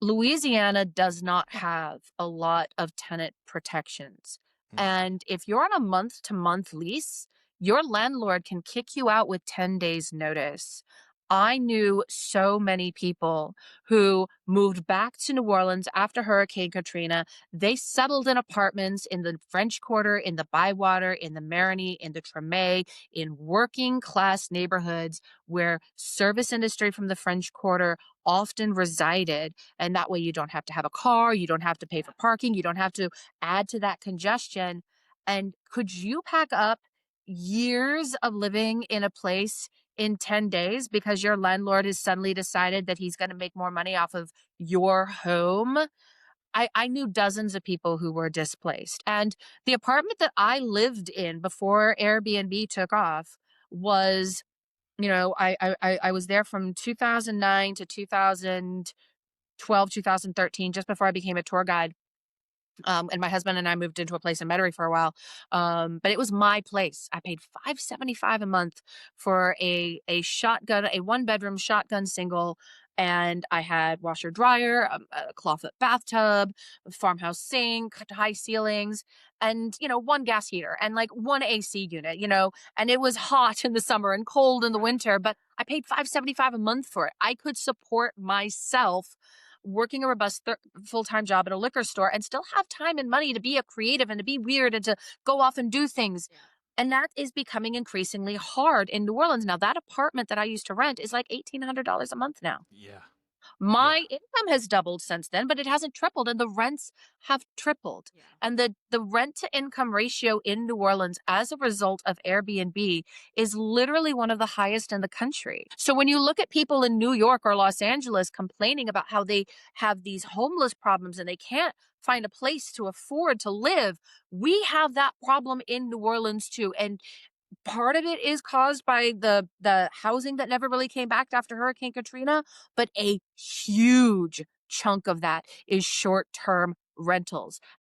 Louisiana does not have a lot of tenant protections. Mhm. And if you're on a month to month lease, your landlord can kick you out with 10 days' notice. I knew so many people who moved back to New Orleans after Hurricane Katrina. They settled in apartments in the French Quarter, in the Bywater, in the Marigny, in the Treme, in working class neighborhoods where service industry from the French Quarter often resided, and that way you don't have to have a car, you don't have to pay Yeah. for parking, you don't have to add to that congestion. And could you pack up years of living in a place in 10 days because your landlord has suddenly decided that he's going to make more money off of your home? I knew dozens of people who were displaced. And the apartment that I lived in before Airbnb took off was, I was there from 2009 to 2012, 2013, just before I became a tour guide. And my husband and I moved into a place in Metairie for a while. But it was my place. I paid $575 a month for a shotgun, a one bedroom shotgun single. And I had washer dryer, a clawfoot bathtub, a farmhouse sink, high ceilings, and one gas heater and like one AC unit, and it was hot in the summer and cold in the winter, but I paid $575 a month for it. I could support myself working a robust full-time job at a liquor store and still have time and money to be a creative and to be weird and to go off and do things. Yeah. And that is becoming increasingly hard in New Orleans. Now, that apartment that I used to rent is like $1,800 a month now. Yeah. Yeah. My income has doubled since then, but it hasn't tripled, and the rents have tripled. Yeah. And the rent to income ratio in New Orleans as a result of Airbnb is literally one of the highest in the country. So when you look at people in New York or Los Angeles complaining about how they have these homeless problems and they can't find a place to afford to live, we have that problem in New Orleans too. And part of it is caused by the housing that never really came back after Hurricane Katrina, but a huge chunk of that is short-term rentals.